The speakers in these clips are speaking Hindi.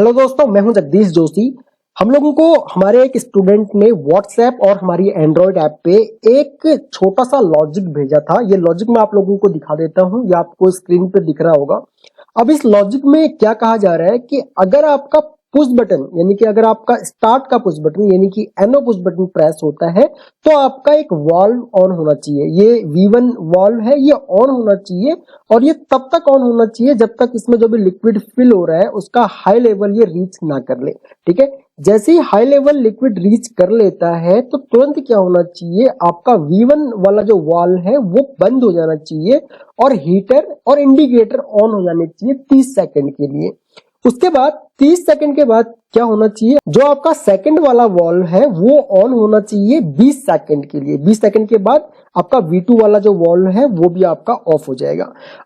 हेलो दोस्तों, मैं हूं जगदीश जोशी। हम लोगों को हमारे एक स्टूडेंट ने व्हाट्सएप और हमारी एंड्रॉयड ऐप पे एक छोटा सा लॉजिक भेजा था। ये लॉजिक मैं आप लोगों को दिखा देता हूं, ये आपको स्क्रीन पे दिख रहा होगा। अब इस लॉजिक में क्या कहा जा रहा है कि अगर आपका पुश बटन यानी कि अगर आपका स्टार्ट का पुश बटन यानी कि एनो पुश बटन प्रेस होता है तो आपका एक वाल्व ऑन होना चाहिए। ये V1 वाल्व है, ये ऑन होना चाहिए और ये तब तक ऑन होना चाहिए जब तक इसमें जो भी लिक्विड फिल हो रहा है उसका हाई लेवल ये रीच ना कर ले। ठीक है, जैसे ही हाई लेवल लिक्विड रीच कर लेता है तो तुरंत क्या होना चाहिए, आपका V1 वाला जो वाल्व है वो बंद हो जाना चाहिए और हीटर और इंडिकेटर ऑन हो जाने चाहिए 30 सेकंड के लिए। उसके बाद 30 सेकंड के बाद क्या होना चाहिए, जो आपका सेकंड वाला वाल्व है वो ऑन होना चाहिए 20 सेकंड के लिए। 20 सेकंड के बाद आपका V2 वाला जो वाल्व है वो भी आपका ऑफ हो जाएगा।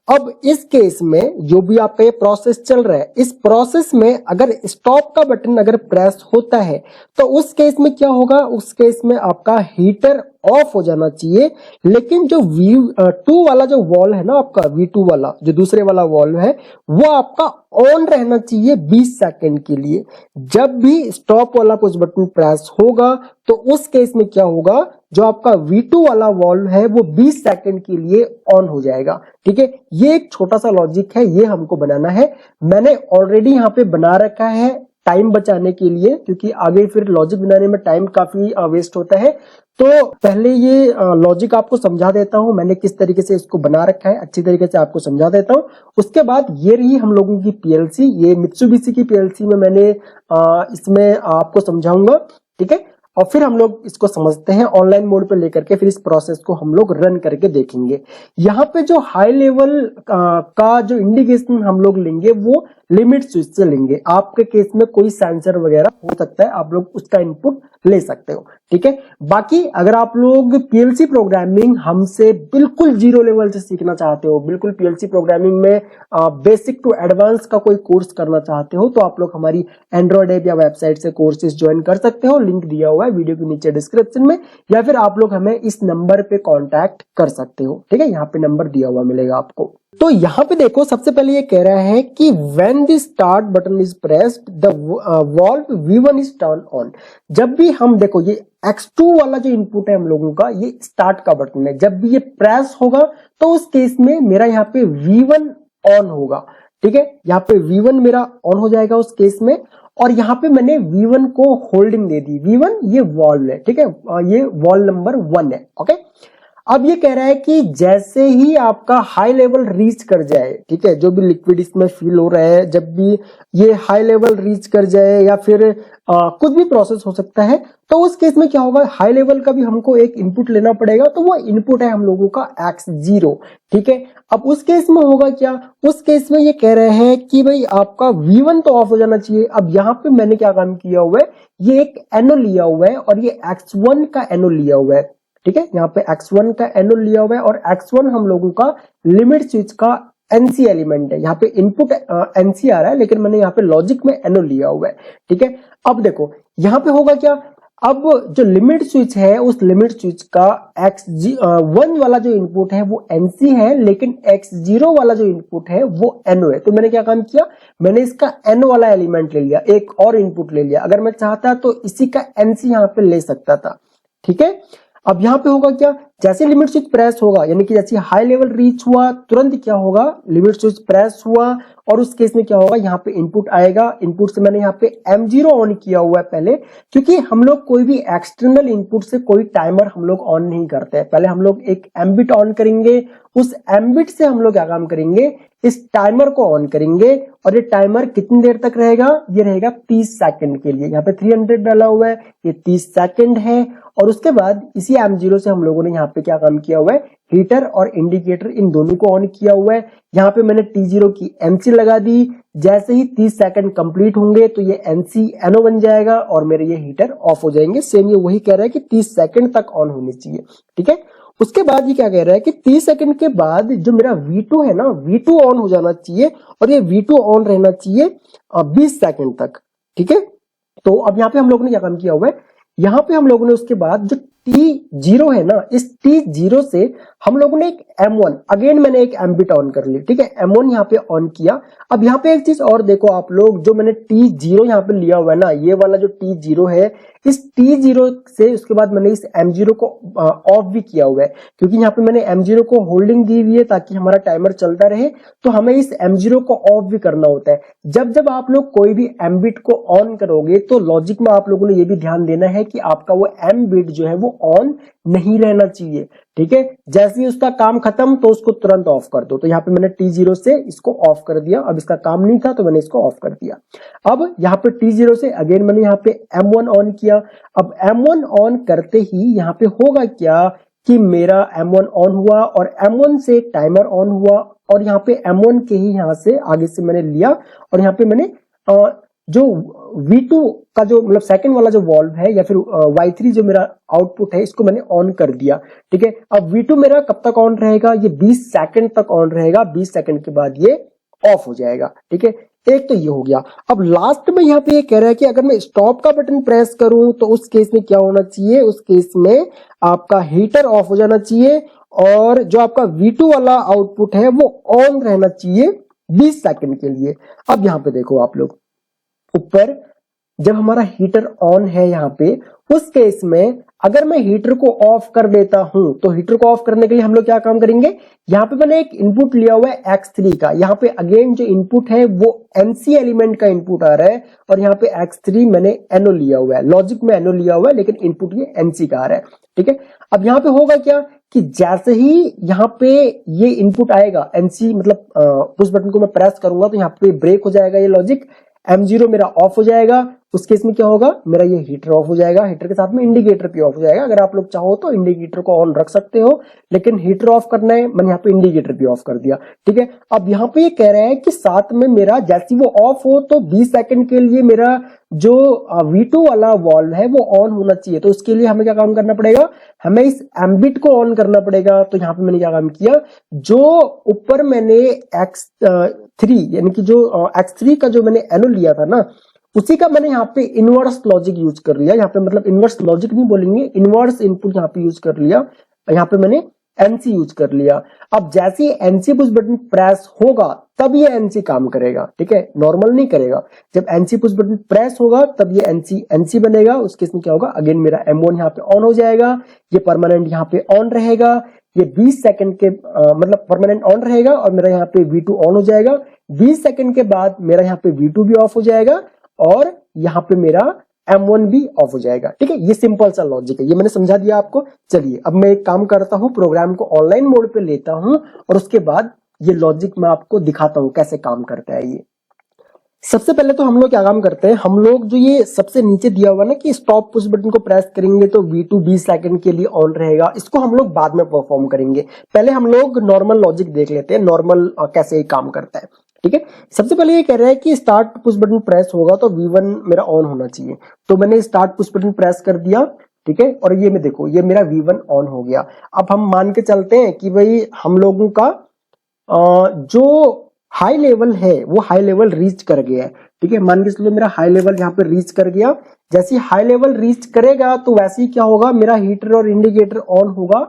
अब इस केस में जो भी आपका ये प्रोसेस चल रहा है, इस प्रोसेस में अगर स्टॉप का बटन अगर प्रेस होता है तो उस केस में क्या होगा, उस केस में आपका हीटर ऑफ हो जाना चाहिए। लेकिन जो V2 वाला जो वाल्व है ना, आपका V2 वाला जो दूसरे वाला वाल्व है वो आपका ऑन रहना चाहिए 20 सेकंड के लिए। जब भी स्टॉप वाला पुश बटन प्रेस होगा तो उस केस में क्या होगा, जो आपका V2 वाला वाल्व है वो 20 सेकंड के लिए ऑन हो जाएगा। ठीक है, ये एक छोटा सा लॉजिक है, ये हमको बनाना है। मैंने ऑलरेडी यहाँ पे बना रखा है टाइम बचाने के लिए, क्योंकि आगे फिर लॉजिक बनाने में टाइम काफी वेस्ट होता है। तो पहले ये लॉजिक आपको समझा देता हूं, मैंने किस तरीके से इसको बना रखा है अच्छी तरीके से आपको समझा देता हूं। उसके बाद ये रही हम लोगों की पीएलसी, ये मित्सुबिशी की पीएलसी में मैंने इसमें आपको समझाऊंगा। ठीक है, और फिर हम लोग इसको समझते हैं ऑनलाइन मोड पे लेकर के, फिर इस प्रोसेस को हम लोग रन करके देखेंगे। यहाँ पे जो हाई लेवल का जो इंडिकेशन हम लोग लेंगे वो लिमिट स्विच से लेंगे। आपके केस में कोई सेंसर वगैरह हो सकता है, आप लोग उसका इनपुट ले सकते हो। ठीक है, बाकी अगर आप लोग पीएलसी प्रोग्रामिंग हमसे बिल्कुल जीरो लेवल से सीखना चाहते हो, बिल्कुल पीएलसी प्रोग्रामिंग में बेसिक टू एडवांस का कोई कोर्स करना चाहते हो, तो आप लोग हमारी एंड्रॉइड ऐप या वेबसाइट से कोर्सेज ज्वाइन कर सकते हो। लिंक दिया हुआ है वीडियो के नीचे डिस्क्रिप्शन में, या फिर आप लोग हमें इस नंबर पे कांटेक्ट कर सकते हो। ठीक है, यहाँ पे नंबर दिया हुआ मिलेगा आपको। तो यहाँ पे देखो, सबसे पहले ये कह रहा है कि when the start button is pressed the valve V1 is turned on। जब भी हम देखो ये X2 वाला जो इनपुट है हम लोगों का, ये स्टार्ट का बटन है, जब भी ये प्रेस होगा तो उस केस में मेरा यहाँ पे V1 ऑन होगा। ठीक है, यहाँ पे V1 मेरा ऑन हो जाएगा उस केस में, और यहाँ पे मैंने V1 को होल्डिंग दे दी। V1 ये वाल्व है, ठीक है, ये वाल्व नंबर 1 है। ओके, अब ये कह रहा है कि जैसे ही आपका हाई लेवल रीच कर जाए, ठीक है, जो भी लिक्विड इसमें फिल हो रहा है, जब भी ये हाई लेवल रीच कर जाए या फिर कुछ भी प्रोसेस हो सकता है, तो उस केस में क्या होगा, हाई लेवल का भी हमको एक इनपुट लेना पड़ेगा। तो वो इनपुट है हम लोगों का X0। ठीक है, अब उस केस में होगा क्या, उस केस में ये कह रहे हैं कि भाई आपका V1 तो ऑफ हो जाना चाहिए। अब यहाँ पे मैंने क्या काम किया हुआ है, ये एक एनो लिया हुआ है और ये X1 का एनो लिया हुआ है। ठीक है, यहाँ पे X1 का एनो लिया हुआ है और X1 हम लोगों का लिमिट स्विच का NC एलिमेंट है। यहाँ पे इनपुट NC आ रहा है, लेकिन मैंने यहाँ पे लॉजिक में एनो लिया हुआ है। ठीक है, अब देखो यहाँ पे होगा क्या, अब जो लिमिट स्विच है उस लिमिट स्विच का X1 वाला जो इनपुट है वो NC है, लेकिन X0 वाला जो इनपुट है वो NO है। तो मैंने क्या काम किया, मैंने इसका NO वाला एलिमेंट ले लिया, एक और इनपुट ले लिया। अगर मैं चाहता तो इसी का NC यहाँ पे ले सकता था। ठीक है, अब यहाँ पे होगा क्या, जैसे लिमिट स्विच प्रेस होगा, यानी कि जैसे हाई लेवल रीच हुआ तुरंत क्या होगा, लिमिट स्विच प्रेस हुआ और उस केस में क्या होगा, यहाँ पे इनपुट आएगा। इनपुट से मैंने यहाँ पे M0 ऑन किया हुआ है पहले, क्योंकि हम लोग कोई भी एक्सटर्नल इनपुट से कोई टाइमर हम लोग ऑन नहीं करते हैं। पहले हम लोग एक एम्बिट ऑन करेंगे, उस एम्बिट से हम लोग क्या काम करेंगे, इस टाइमर को ऑन करेंगे और ये टाइमर कितनी देर तक रहेगा, ये रहेगा 30 सेकंड के लिए। यहाँ पे 300 डाला हुआ है, ये 30 सेकंड है। और उसके बाद इसी M0 से हम लोगों ने यहाँ पे क्या काम किया हुआ है, हीटर और इंडिकेटर इन दोनों को ऑन किया हुआ है। यहाँ पे मैंने T0 की NC लगा दी। जैसे ही 30 सेकंड कंप्लीट होंगे तो ये NC NO बन जाएगा और मेरे ये हीटर ऑफ हो जाएंगे। सेम ये वही कह रहा है कि 30 सेकंड तक ऑन होनी चाहिए। ठीक है, उसके बाद ये क्या कह रहा है कि 30 सेकंड के बाद जो मेरा V2 है ना, V2 ऑन हो जाना चाहिए और ये V2 ऑन रहना चाहिए 20 सेकंड तक। ठीक है, तो अब यहाँ पे हम लोगों ने क्या काम किया हुआ है, यहाँ पे हम लोगों ने उसके बाद जो T0 है ना, इस T0 से हम लोगों ने एक M1 अगेन मैंने एक M बिट ऑन कर ली, ठीक है, M1 यहाँ पे ऑन किया। अब यहाँ पे एक चीज और देखो आप लोग, जो मैंने T0 यहाँ पे लिया हुआ है ना, ये वाला जो T0 है, इस T0 से उसके बाद मैंने इस M0 को ऑफ भी किया हुआ है, क्योंकि यहाँ पे मैंने M0 को होल्डिंग दी हुई है ताकि हमारा टाइमर चलता रहे, तो हमें इस M0 को ऑफ भी करना होता है। जब जब आप लोग कोई भी M बिट को ऑन करोगे तो लॉजिक में आप लोगों ने ये भी ध्यान देना है कि आपका वो M बिट जो है वो ऑन नहीं रहना चाहिए, ठीक है। जैसे ही उसका काम खत्म तो उसको तुरंत ऑफ कर दो। तो यहाँ पे मैंने T0 से इसको ऑफ कर दिया, अब इसका काम नहीं था तो मैंने इसको ऑफ कर दिया। अब यहाँ पे T0 से अगेन मैंने यहाँ पे M1 ऑन किया। अब M1 ऑन करते ही यहाँ पे होगा क्या कि मेरा M1 ऑन हुआ और M1 से टाइमर ऑन हुआ, और यहाँ पे M1 के ही यहाँ से आगे से मैंने लिया और यहाँ पे मैंने जो V2 का जो मतलब सेकंड वाला जो वॉल्व है या फिर Y3 जो मेरा आउटपुट है, इसको मैंने ऑन कर दिया, ठीक है। अब V2 मेरा कब तक ऑन रहेगा, ये 20 सेकंड तक ऑन रहेगा, 20 सेकंड के बाद ये ऑफ हो जाएगा, ठीक है। एक तो ये हो गया। अब लास्ट में यहाँ पे ये कह रहा है कि अगर मैं स्टॉप का बटन प्रेस करूं तो उस केस में क्या होना चाहिए, उस केस में आपका हीटर ऑफ हो जाना चाहिए और जो आपका V2 वाला आउटपुट है वो ऑन रहना चाहिए 20 सेकंड के लिए। अब यहाँ पे देखो आप लोग, ऊपर जब हमारा हीटर ऑन है यहाँ पे, उस केस में अगर मैं हीटर को ऑफ कर देता हूं तो हीटर को ऑफ करने के लिए हम लोग क्या काम करेंगे, यहाँ पे मैंने एक इनपुट लिया हुआ है X3 का। यहाँ पे अगेन जो इनपुट है वो NC एलिमेंट का इनपुट आ रहा है और यहाँ पे X3 मैंने NO लिया हुआ है, लॉजिक में NO लिया हुआ है लेकिन इनपुट ये NC का आ रहा है, ठीक है। अब यहाँ पे होगा क्या कि जैसे ही यहाँ पे ये इनपुट आएगा NC, मतलब पुश बटन को मैं प्रेस करूंगा तो यहाँ पे ब्रेक हो जाएगा ये लॉजिक, M0 मेरा ऑफ हो जाएगा। उस केस में क्या होगा, मेरा ये हीटर ऑफ हो जाएगा, हीटर के साथ में इंडिकेटर भी ऑफ हो जाएगा। अगर आप लोग चाहो तो इंडिकेटर को ऑन रख सकते हो, लेकिन हीटर ऑफ करना है, मैंने यहाँ पे इंडिकेटर भी ऑफ कर दिया, ठीक है। अब यहाँ पे ये कह रहा है कि साथ में मेरा जैसे वो ऑफ हो तो 20 सेकंड के लिए मेरा जो V2 वाला वॉल्व है वो ऑन होना चाहिए। तो उसके लिए हमें क्या काम करना पड़ेगा, हमें इस एम्बिट को ऑन करना पड़ेगा। तो यहाँ पे मैंने क्या काम किया, जो ऊपर मैंने X3 यानी कि जो X3 का जो मैंने NO लिया था ना, उसी का मैंने यहाँ पे इनवर्स लॉजिक यूज कर लिया। यहाँ पे मतलब इनवर्स लॉजिक नहीं बोलेंगे, इनवर्स इनपुट यहाँ पे यूज कर लिया। यहाँ पे मैंने NC यूज कर लिया। अब जैसे ही NC पुश बटन प्रेस होगा तब ये NC काम करेगा, ठीक है, नॉर्मल नहीं करेगा। जब NC पुश बटन प्रेस होगा तब ये NC बनेगा। उस केस में क्या होगा, अगेन मेरा M1 यहाँ पे ऑन हो जाएगा, ये परमानेंट यहाँ पे ऑन रहेगा, ये 20 सेकंड के मतलब परमानेंट ऑन रहेगा और मेरा यहाँ पे V2 ऑन हो जाएगा। 20 सेकंड के बाद मेरा यहाँ पे V2 भी ऑफ हो जाएगा और यहाँ पे मेरा M1 भी ऑफ हो जाएगा, ठीक है। ये सिंपल सा लॉजिक है, ये मैंने समझा दिया आपको। चलिए अब मैं एक काम करता हूँ, प्रोग्राम को ऑनलाइन मोड पे लेता हूँ और उसके बाद ये लॉजिक मैं आपको दिखाता हूँ कैसे काम करता है ये। सबसे पहले तो हम लोग क्या काम करते हैं, हम लोग जो ये सबसे नीचे दिया हुआ ना कि स्टॉप पुश बटन को प्रेस करेंगे तो V2 20 सेकंड के लिए ऑन रहेगा, इसको हम लोग बाद में परफॉर्म करेंगे। पहले हम लोग नॉर्मल लॉजिक देख लेते हैं, नॉर्मल कैसे काम करता है, ठीक है। सबसे पहले ये कह रहा है कि स्टार्ट पुश बटन प्रेस होगा तो V1 मेरा ऑन होना चाहिए, तो मैंने स्टार्ट पुश बटन प्रेस कर दिया, ठीक है। और ये मैं देखो, ये मेरा V1 ऑन हो गया। अब हम मान के चलते हैं कि भाई हम लोगों का जो हाई लेवल है वो हाई लेवल रीच कर गया है, ठीक है। मान के चलो मेरा हाई लेवल यहाँ पे रीच कर गया। जैसे हाई लेवल रीच करेगा तो वैसे ही क्या होगा, मेरा हीटर और इंडिकेटर ऑन होगा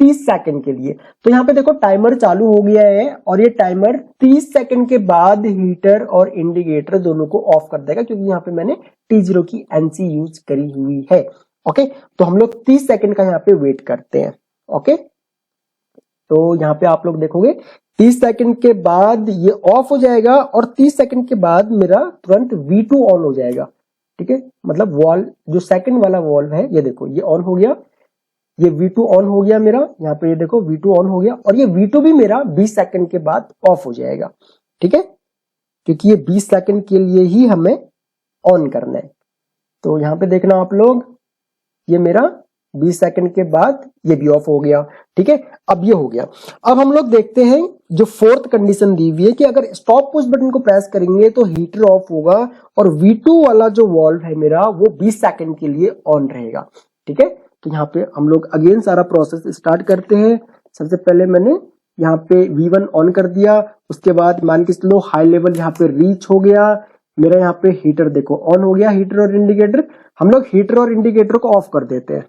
30 सेकंड के लिए। तो यहाँ पे देखो टाइमर चालू हो गया है और ये टाइमर 30 सेकंड के बाद हीटर और इंडिकेटर दोनों को ऑफ कर देगा, क्योंकि यहाँ पे मैंने T0 की NC यूज करी हुई है, ओके। तो हम लोग 30 सेकंड का यहाँ पे वेट करते हैं, ओके। तो यहाँ पे आप लोग देखोगे 30 सेकंड के बाद ये ऑफ हो जाएगा और 30 सेकंड के बाद मेरा तुरंत V2 ऑन हो जाएगा, ठीक है। मतलब वॉल्व जो सेकंड वाला वॉल्व है, ये देखो ये ऑन हो गया, ये V2 ऑन हो गया मेरा, यहाँ पे ये देखो V2 ऑन हो गया और ये V2 भी मेरा 20 सेकंड के बाद ऑफ हो जाएगा, ठीक है, क्योंकि ये 20 सेकंड के लिए ही हमें ऑन करना है। तो यहाँ पे देखना आप लोग, ये मेरा 20 सेकंड के बाद ये भी ऑफ हो गया, ठीक है। अब ये हो गया। अब हम लोग देखते हैं जो फोर्थ कंडीशन दी हुई है कि अगर स्टॉप पुश बटन को प्रेस करेंगे तो हीटर ऑफ होगा और V2 वाला जो वॉल्व है मेरा वो 20 सेकंड के लिए ऑन रहेगा, ठीक है। तो यहाँ पे हम लोग अगेन सारा प्रोसेस स्टार्ट करते हैं। सबसे पहले मैंने यहाँ पे V1 ऑन कर दिया, उसके बाद मान के चलो हाई लेवल यहाँ पे रीच हो गया, मेरा यहाँ पे हीटर देखो ऑन हो गया, हीटर और इंडिकेटर। हम लोग हीटर और इंडिकेटर को ऑफ कर देते हैं,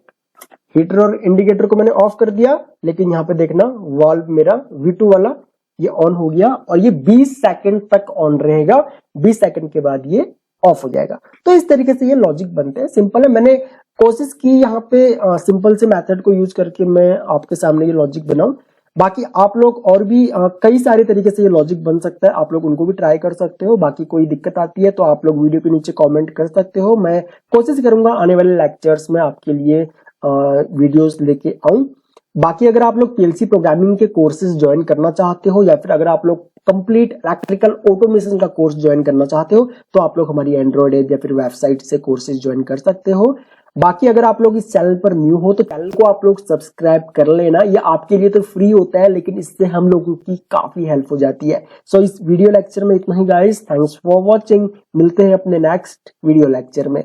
हीटर और इंडिकेटर को मैंने ऑफ कर दिया, लेकिन यहाँ पे देखना वाल्व मेरा V2 वाला ये ऑन हो गया और ये 20 सेकंड तक ऑन रहेगा, 20 सेकंड के बाद ये ऑफ हो जाएगा। तो इस तरीके से ये लॉजिक बनते हैं। सिंपल है, मैंने कोशिश की यहाँ पे सिंपल से मेथड को यूज करके मैं आपके सामने ये लॉजिक बनाऊं। बाकी आप लोग और भी कई सारे तरीके से ये लॉजिक बन सकता है, आप लोग उनको भी ट्राई कर सकते हो। बाकी कोई दिक्कत आती है तो आप लोग वीडियो के नीचे कमेंट कर सकते हो। मैं कोशिश करूंगा आने वाले लेक्चर्स में आपके लिए वीडियोस लेके आऊं। बाकी अगर आप लोग पीएलसी प्रोग्रामिंग के कोर्सेज ज्वाइन करना चाहते हो या फिर अगर आप लोग कंप्लीट इलेक्ट्रिकल ऑटोमेशन का कोर्स ज्वाइन करना चाहते हो तो आप लोग हमारी एंड्रॉइड ऐप या फिर वेबसाइट से कोर्सेज ज्वाइन कर सकते हो। बाकी अगर आप लोग इस चैनल पर न्यू हो तो चैनल को आप लोग सब्सक्राइब कर लेना। ये आपके लिए तो फ्री होता है, लेकिन इससे हम लोगों की काफी हेल्प हो जाती है। सो इस वीडियो लेक्चर में इतना ही गाइस, थैंक्स फॉर वॉचिंग। मिलते हैं अपने नेक्स्ट वीडियो लेक्चर में।